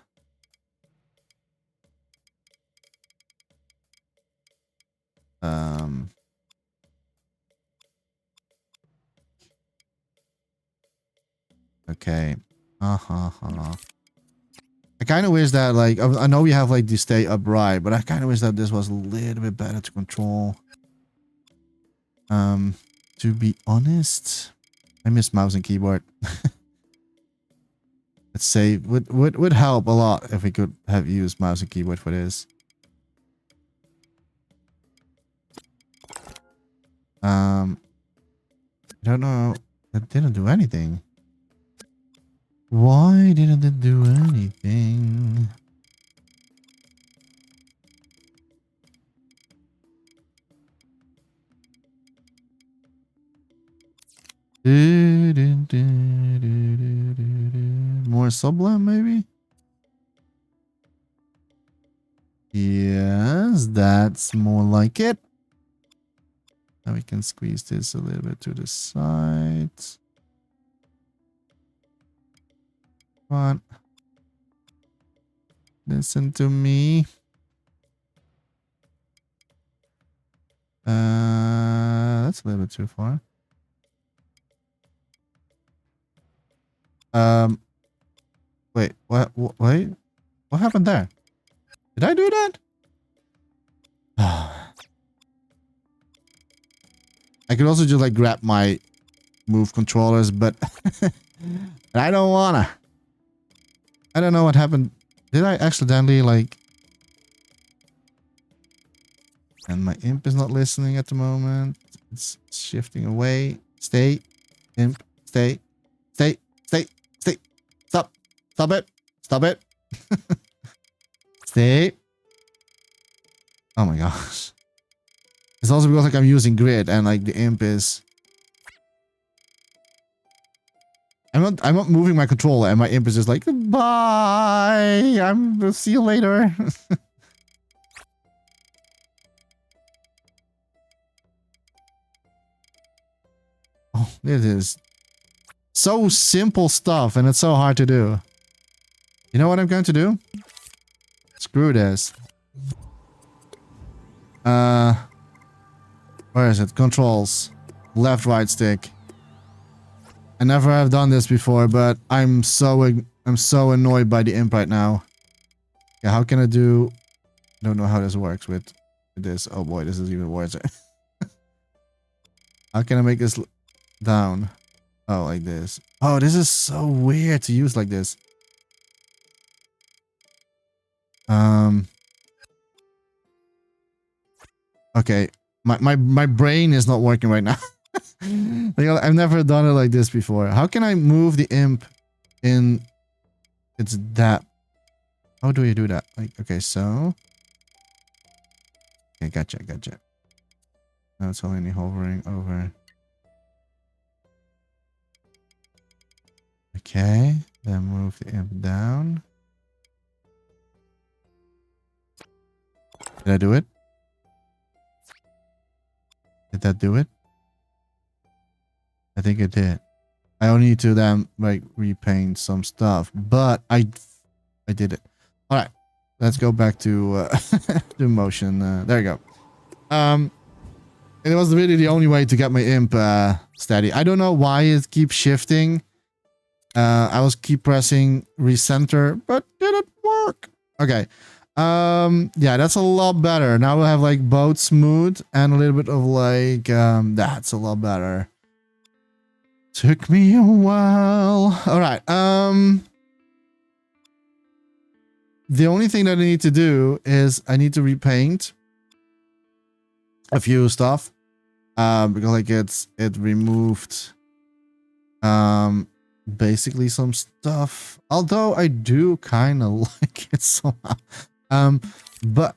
Okay. I kind of wish that, like, I know we have like the stay upright, but I kind of wish that this was a little bit better to control. To be honest, I miss mouse and keyboard. Let's say would help a lot if we could have used mouse and keyboard for this. I don't know. That didn't do anything. Why didn't it do anything? More sublime, maybe? Yes, that's more like it. Now we can squeeze this a little bit to the side. Come on. Listen to me. That's a little bit too far. Wait, wait, what happened there? Did I do that? I could also just like grab my move controllers, but I don't wanna. I don't know what happened. Did I accidentally like... And my imp is not listening at the moment. It's shifting away. Stay. Imp. Stay. Stay. Stay. Stay. Stop. Stop it. Stop it. Stay. Oh my gosh. It's also because like I'm using grid and like the imp is... I'm not moving my controller and my imp is just like, bye. We'll see you later. Oh, it is so simple stuff and it's so hard to do. You know what I'm going to do? Screw this. Where is it? Controls. Left, right stick. I never have done this before, but I'm so annoyed by the imp right now. Yeah, how can I do... I don't know how this works with this. Oh boy, this is even worse. How can I make this down? Oh, like this. Oh, this is so weird to use like this. Okay. My brain is not working right now. Like, I've never done it like this before. How can I move the imp in... It's that... How do you do that? Like, okay, so... Okay, gotcha. Now it's only hovering over. Okay, then move the imp down. Did I do it? Did that do it? I think it did. I only need to then like repaint some stuff, but I did it. All right, let's go back to the motion. There you go. And it was really the only way to get my imp steady. I don't know why it keeps shifting. I was keep pressing recenter, but did it work? Okay. Yeah, that's a lot better. Now we'll have like both smooth and a little bit of like that's a lot better. Took me a while. All right. The only thing that I need to do is I need to repaint a few stuff. Because like it removed basically some stuff. Although I do kind of like it somehow. But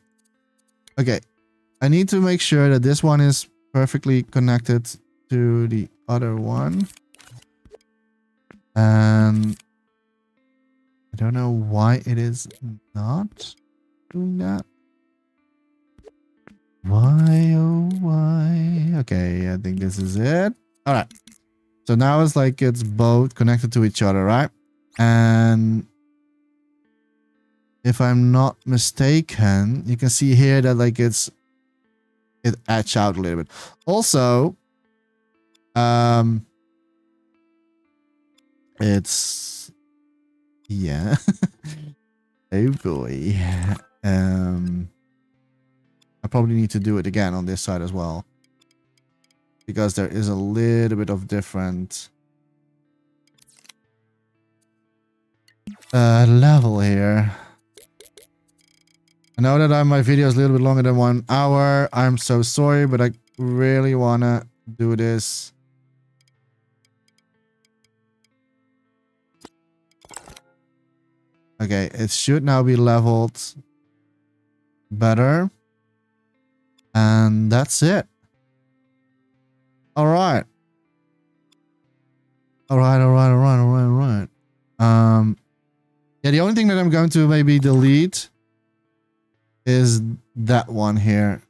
okay. I need to make sure that this one is perfectly connected to the other one. And I don't know why it is not doing that. Why, oh, why? Okay, I think this is it. All right. So now it's like it's both connected to each other, right? And if I'm not mistaken, you can see here that like it etched out a little bit. Also, it's yeah. Oh boy. I probably need to do it again on this side as well, because there is a little bit of different level here. I know that my video is a little bit longer than 1 hour. I'm so sorry, but I really wanna do this. Okay, it should now be leveled better. And that's it. All right. All right. Yeah, the only thing that I'm going to maybe delete is that one here.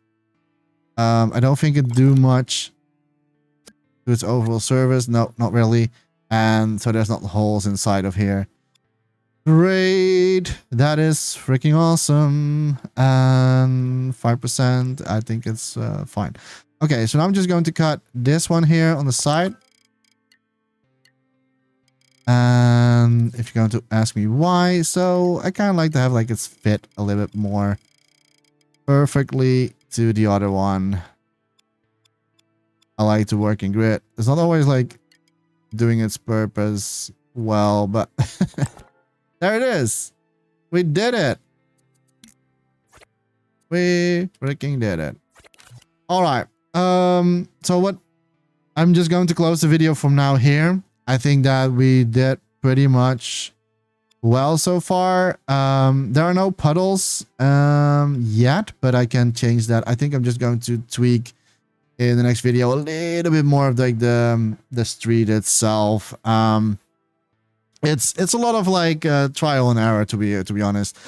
I don't think it do much to its overall service. No, not really. And so there's not holes inside of here. Great. That is freaking awesome. And 5%, I think it's fine. Okay, so now I'm just going to cut this one here on the side. And if you're going to ask me why, so I kind of like to have like it's fit a little bit more perfectly to the other one. I like to work in grid. It's not always like doing its purpose well, but there it is. We did it. We freaking did it. All right. So what? I'm just going to close the video from now here. I think that we did pretty much well so far. There are no puddles yet, but I can change that. I think I'm just going to tweak in the next video a little bit more of like the street itself. It's a lot of like trial and error to be honest.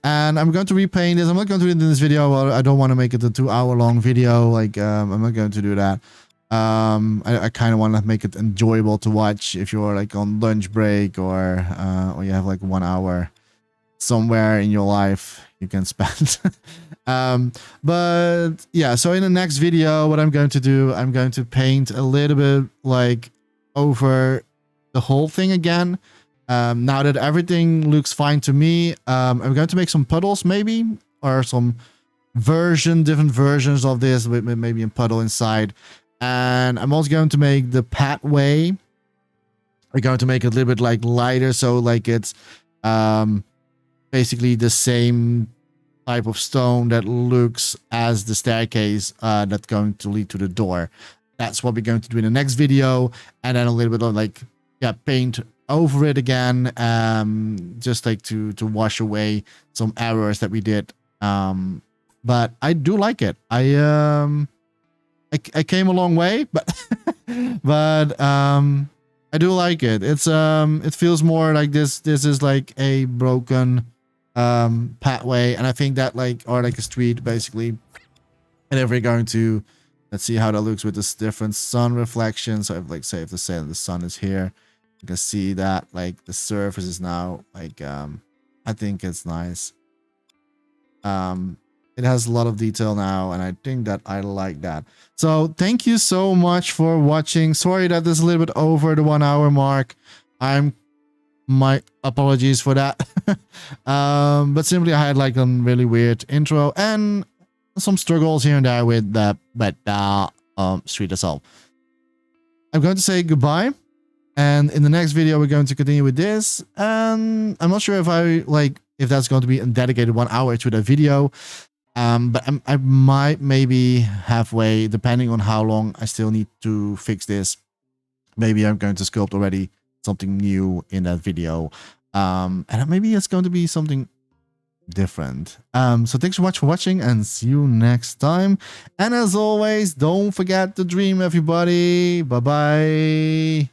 And I'm going to repaint this. I'm not going to do it in this video. Well, I don't want to make it a 2-hour long video. Like I'm not going to do that. I kind of want to make it enjoyable to watch if you're like on lunch break or you have like 1 hour somewhere in your life you can spend. But yeah, so in the next video, what I'm going to do, I'm going to paint a little bit like over the whole thing again. Now that everything looks fine to me, I'm going to make some puddles maybe, or some different versions of this with maybe a puddle inside. And I'm also going to make the pathway. We're going to make it a little bit like lighter, so like it's basically the same type of stone that looks as the staircase that's going to lead to the door. That's what we're going to do in the next video, and then a little bit of like paint over it again, just like to wash away some errors that we did. But I do like it. I came a long way, but I do like it. It's it feels more like this is like a broken pathway, and I think that like, or like a street basically. And if we're going to, let's see how that looks with this different sun reflection. So if like say if the sun is here, you can see that like the surface is now like I think it's nice. It has a lot of detail now, and I think that I like that. So thank you so much for watching. Sorry that this is a little bit over the 1 hour mark. My apologies for that. But simply I had like a really weird intro and some struggles here and there with the street itself. I'm going to say goodbye, and in the next video we're going to continue with this. And I'm not sure if that's going to be a dedicated 1 hour to the video. But I might maybe halfway, depending on how long I still need to fix this. Maybe I'm going to sculpt already something new in that video. And maybe it's going to be something different. So thanks so much for watching, and see you next time. And as always, don't forget to dream, everybody. Bye-bye.